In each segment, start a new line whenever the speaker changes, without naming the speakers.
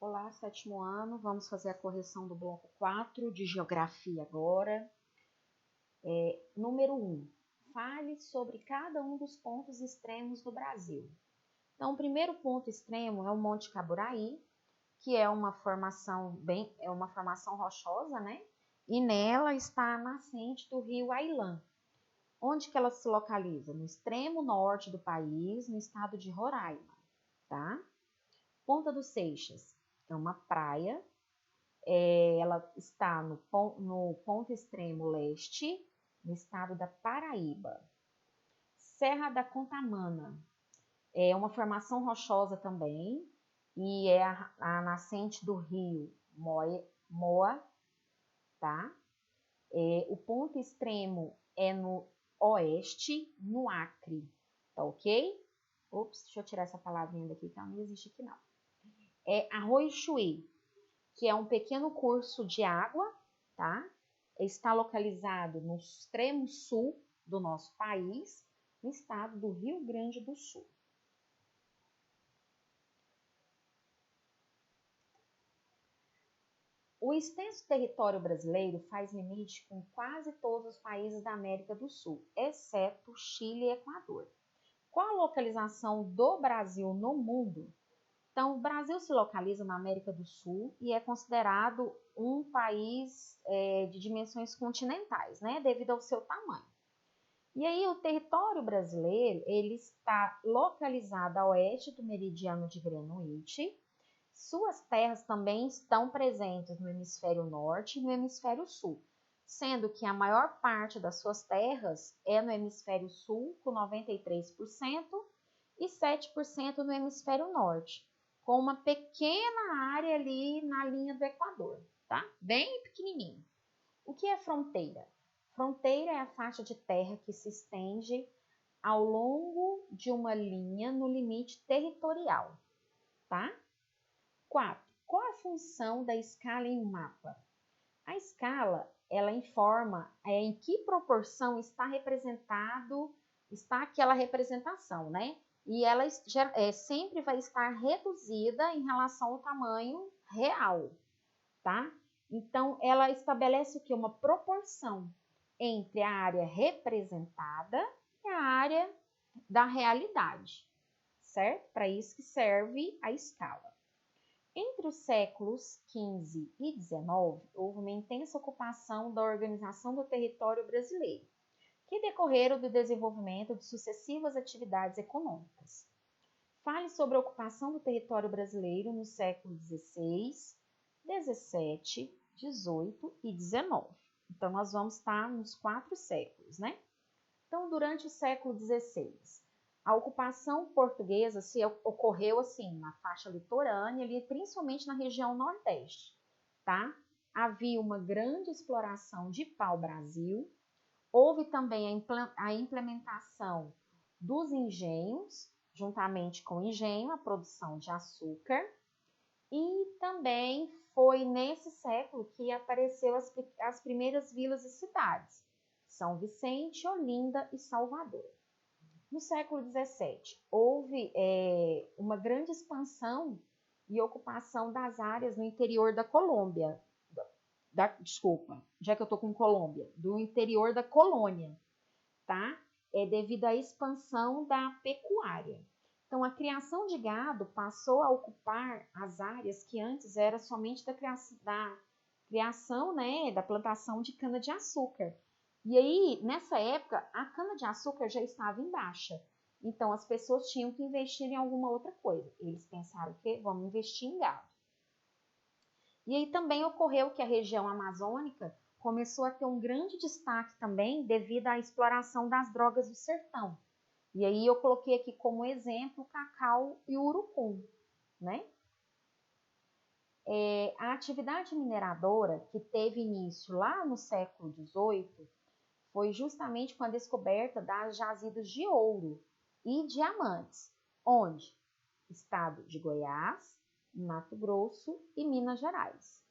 Olá, sétimo ano, vamos fazer a correção do bloco 4 de Geografia agora. Número 1. Fale sobre cada um dos pontos extremos do Brasil. Então, o primeiro ponto extremo é o Monte Caburaí, que é uma formação rochosa, né? E nela está a nascente do rio Ailã. Onde que ela se localiza? No extremo norte do país, no estado de Roraima, tá? Ponta dos Seixas é uma praia. Ela está no ponto extremo leste, no estado da Paraíba. Serra da Contamana é uma formação rochosa também, e é a nascente do rio Moa, tá? O ponto extremo é no oeste, no Acre, tá ok? Ops, deixa eu tirar essa palavrinha daqui, que ela não existe aqui não. É Arroio Chuí, que é um pequeno curso de água, tá? Está localizado no extremo sul do nosso país, no estado do Rio Grande do Sul. O extenso território brasileiro faz limite com quase todos os países da América do Sul, exceto Chile e Equador. Qual a localização do Brasil no mundo? Então, o Brasil se localiza na América do Sul e é considerado um país de dimensões continentais, né, devido ao seu tamanho. E aí, o território brasileiro, ele está localizado a oeste do meridiano de Greenwich. Suas terras também estão presentes no hemisfério norte e no hemisfério sul, sendo que a maior parte das suas terras é no hemisfério sul, com 93%, e 7% no hemisfério norte, com uma pequena área ali na linha do Equador, tá? Bem pequenininho. O que é fronteira? Fronteira é a faixa de terra que se estende ao longo de uma linha no limite territorial, tá? 4. Qual a função da escala em um mapa? A escala, ela informa em que proporção está aquela representação, né? E ela sempre vai estar reduzida em relação ao tamanho real, tá? Então, ela estabelece o que? Uma proporção entre a área representada e a área da realidade, certo? Para isso que serve a escala. Entre os séculos XV e XIX, houve uma intensa ocupação da organização do território brasileiro, que decorreram do desenvolvimento de sucessivas atividades econômicas. Fale sobre a ocupação do território brasileiro nos séculos XVI, XVII, XVIII e XIX. Então, nós vamos estar nos 4 séculos, né? Então, durante o século XVI, a ocupação portuguesa ocorreu assim, na faixa litorânea, ali, principalmente na região nordeste, tá? Havia uma grande exploração de pau-brasil, houve também a implementação dos engenhos, juntamente com o engenho, a produção de açúcar, e também foi nesse século que apareceu as primeiras vilas e cidades, São Vicente, Olinda e Salvador. No século XVII, houve uma grande expansão e ocupação das áreas no interior da Colômbia, já que eu estou com Colômbia, do interior da colônia, tá? Devido à expansão da pecuária. Então, a criação de gado passou a ocupar as áreas que antes era somente da criação, né, da plantação de cana-de-açúcar. E aí, nessa época, a cana-de-açúcar já estava em baixa. Então, as pessoas tinham que investir em alguma outra coisa. Eles pensaram que vamos investir em gado. E aí também ocorreu que a região amazônica começou a ter um grande destaque também devido à exploração das drogas do sertão. E aí eu coloquei aqui como exemplo o cacau e o urucum, né? A atividade mineradora que teve início lá no século XVIII foi justamente com a descoberta das jazidas de ouro e diamantes, onde? Estado de Goiás, Mato Grosso e Minas Gerais,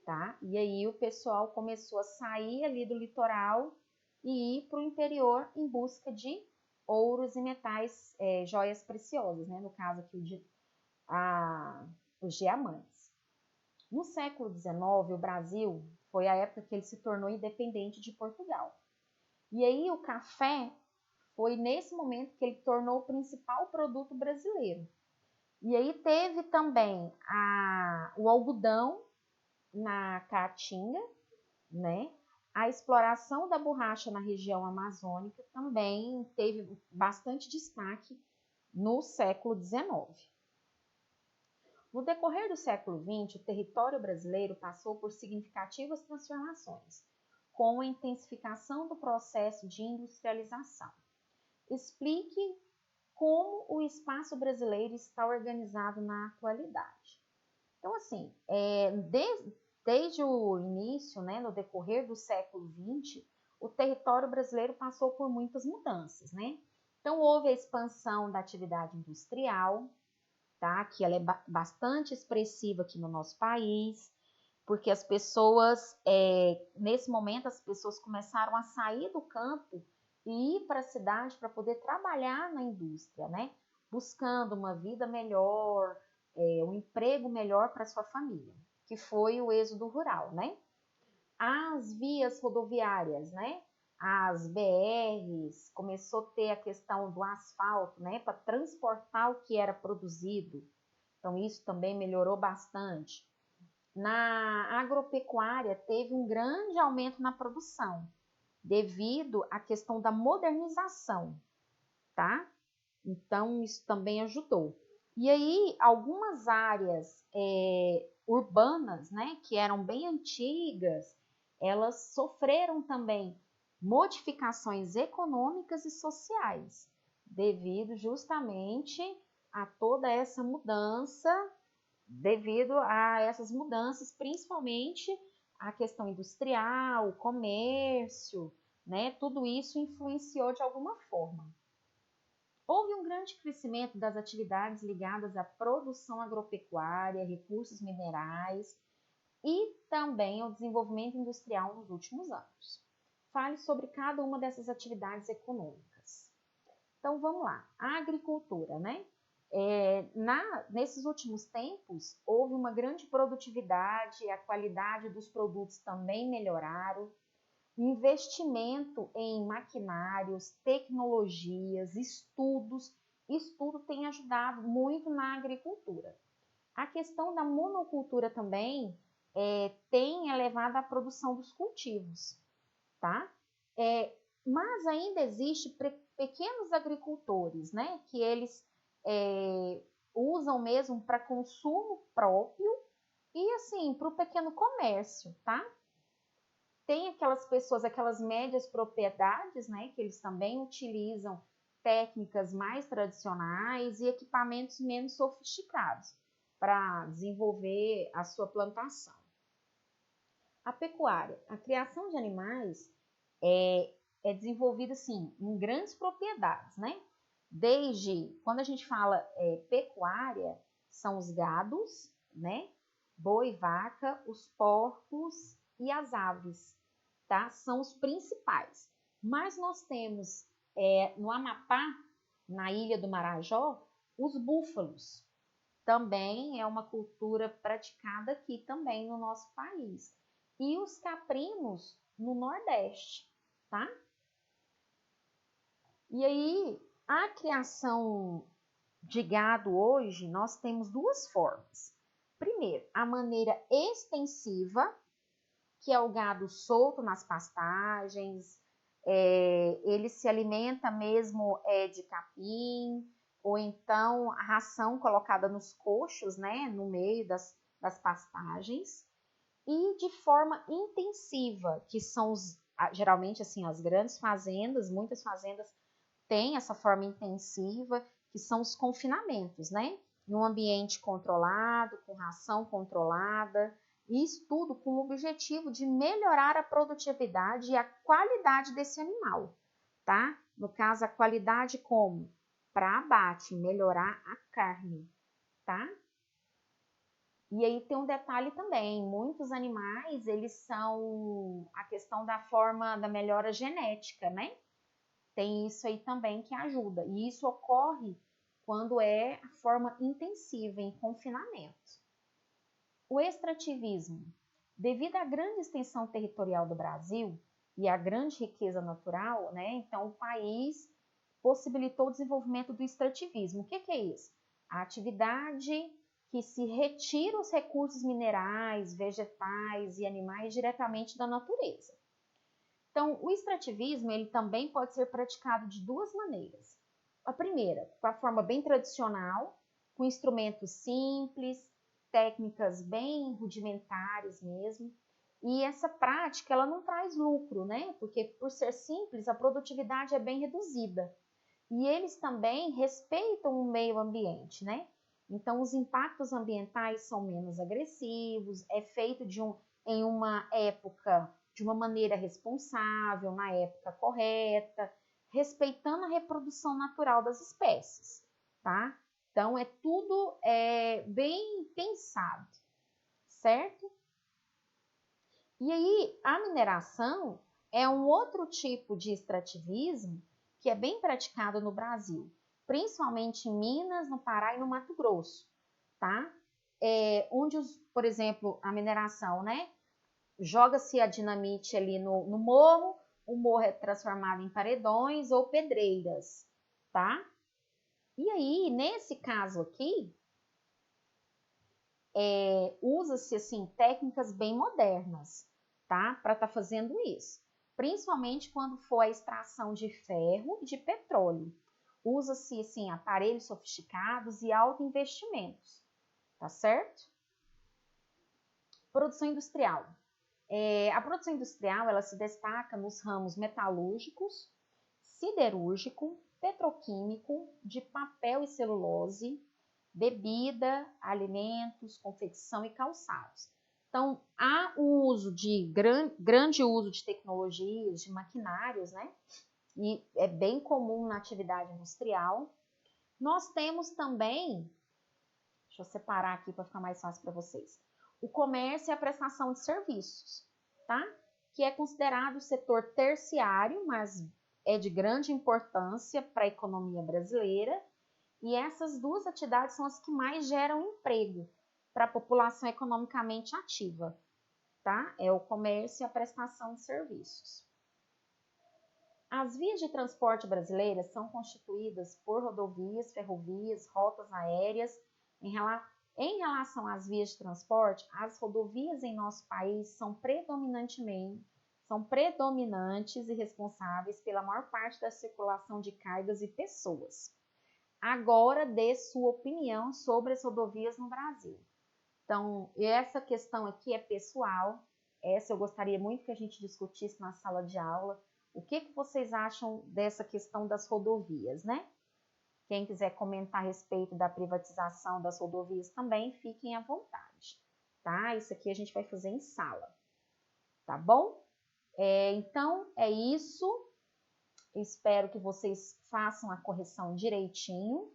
tá? E aí o pessoal começou a sair ali do litoral e ir para o interior em busca de ouros e metais, joias preciosas, né? No caso aqui os diamantes. No século XIX, o Brasil foi a época que ele se tornou independente de Portugal. E aí o café foi nesse momento que ele tornou o principal produto brasileiro. E aí teve também o algodão na Caatinga, né? A exploração da borracha na região amazônica também teve bastante destaque no século XIX. No decorrer do século XX, o território brasileiro passou por significativas transformações, com a intensificação do processo de industrialização. Explique como o espaço brasileiro está organizado na atualidade. Então, assim, desde o início, né, no decorrer do século XX, o território brasileiro passou por muitas mudanças, né? Então, houve a expansão da atividade industrial, tá? Que ela é bastante expressiva aqui no nosso país, porque as pessoas, nesse momento, as pessoas começaram a sair do campo e ir para a cidade para poder trabalhar na indústria, né? Buscando uma vida melhor, um emprego melhor para sua família, que foi o êxodo rural, né? As vias rodoviárias, né? As BRs, começou a ter a questão do asfalto, né? Para transportar o que era produzido. Então, isso também melhorou bastante. Na agropecuária, teve um grande aumento na produção, devido à questão da modernização, tá? Então, isso também ajudou. E aí, algumas áreas urbanas, né, que eram bem antigas, elas sofreram também modificações econômicas e sociais, devido justamente a toda essa mudança, devido a essas mudanças, principalmente a questão industrial, o comércio, né, tudo isso influenciou de alguma forma. Houve um grande crescimento das atividades ligadas à produção agropecuária, recursos minerais e também ao desenvolvimento industrial nos últimos anos. Fale sobre cada uma dessas atividades econômicas. Então, vamos lá. A agricultura, né? Nesses últimos tempos, houve uma grande produtividade, a qualidade dos produtos também melhoraram, investimento em maquinários, tecnologias, estudo tem ajudado muito na agricultura. A questão da monocultura também tem elevado a produção dos cultivos, tá? Mas ainda existe pequenos agricultores, né? Que eles usam mesmo para consumo próprio e assim, para o pequeno comércio, tá? Tem aquelas pessoas, aquelas médias propriedades, né, que eles também utilizam técnicas mais tradicionais e equipamentos menos sofisticados para desenvolver a sua plantação. A pecuária, a criação de animais é desenvolvida, assim, em grandes propriedades, né? Desde, quando a gente fala pecuária, são os gados, né? Boi, vaca, os porcos e as aves, tá? São os principais. Mas nós temos no Amapá, na ilha do Marajó, os búfalos. Também é uma cultura praticada aqui também no nosso país. E os caprinos no Nordeste, tá? E aí, a criação de gado hoje, nós temos duas formas. Primeiro, a maneira extensiva, que é o gado solto nas pastagens, ele se alimenta mesmo de capim, ou então a ração colocada nos coxos, né, no meio das pastagens, e de forma intensiva, que são geralmente assim, as grandes fazendas, muitas fazendas têm essa forma intensiva, que são os confinamentos, né? Em um ambiente controlado, com ração controlada, e isso tudo com o objetivo de melhorar a produtividade e a qualidade desse animal, tá? No caso, a qualidade como? Para abate, melhorar a carne, tá? E aí tem um detalhe também, muitos animais, eles são a questão da forma da melhora genética, né? Tem isso aí também que ajuda. E isso ocorre quando é a forma intensiva, em confinamento. O extrativismo. Devido à grande extensão territorial do Brasil e à grande riqueza natural, né, então o país possibilitou o desenvolvimento do extrativismo. O que é isso? A atividade que se retira os recursos minerais, vegetais e animais diretamente da natureza. Então, o extrativismo ele também pode ser praticado de duas maneiras. A primeira, com a forma bem tradicional, com instrumentos simples, técnicas bem rudimentares mesmo. E essa prática ela não traz lucro, né? Porque por ser simples, a produtividade é bem reduzida. E eles também respeitam o meio ambiente, né? Então, os impactos ambientais são menos agressivos, é feito em uma época, de uma maneira responsável, na época correta, respeitando a reprodução natural das espécies, tá? Então, é tudo bem pensado, certo? E aí, a mineração é um outro tipo de extrativismo que é bem praticado no Brasil, principalmente em Minas, no Pará e no Mato Grosso, tá? Onde, por exemplo, a mineração, né? Joga-se a dinamite ali no morro, o morro é transformado em paredões ou pedreiras, tá? E aí, nesse caso aqui, usa-se, assim, técnicas bem modernas, tá? Para estar fazendo isso. Principalmente quando for a extração de ferro e de petróleo. Usa-se, assim, aparelhos sofisticados e alto investimentos, tá certo? Produção industrial. A produção industrial, ela se destaca nos ramos metalúrgicos, siderúrgico, petroquímico, de papel e celulose, bebida, alimentos, confecção e calçados. Então, há o uso de grande uso de tecnologias, de maquinários, né? E é bem comum na atividade industrial. Nós temos também, deixa eu separar aqui para ficar mais fácil para vocês, o comércio e a prestação de serviços, tá? Que é considerado o setor terciário, mas é de grande importância para a economia brasileira. E essas duas atividades são as que mais geram emprego para a população economicamente ativa, tá? É o comércio e a prestação de serviços. As vias de transporte brasileiras são constituídas por rodovias, ferrovias, rotas aéreas. Em relação às vias de transporte, as rodovias em nosso país são predominantes e responsáveis pela maior parte da circulação de cargas e pessoas. Agora, dê sua opinião sobre as rodovias no Brasil. Então, essa questão aqui é pessoal. Essa eu gostaria muito que a gente discutisse na sala de aula. O que vocês acham dessa questão das rodovias, né? Quem quiser comentar a respeito da privatização das rodovias também, fiquem à vontade, tá? Isso aqui a gente vai fazer em sala, tá bom? Então, é isso. Espero que vocês façam a correção direitinho,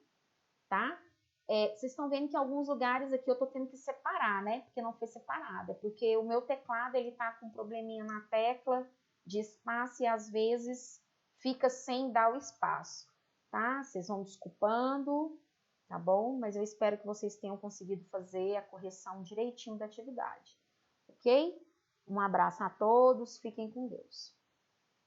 tá? Vocês estão vendo que em alguns lugares aqui eu tô tendo que separar, né? Porque não foi separada, porque o meu teclado, ele tá com um probleminha na tecla de espaço e às vezes fica sem dar o espaço, tá? Vocês vão desculpando, tá bom? Mas eu espero que vocês tenham conseguido fazer a correção direitinho da atividade, ok? Um abraço a todos, fiquem com Deus.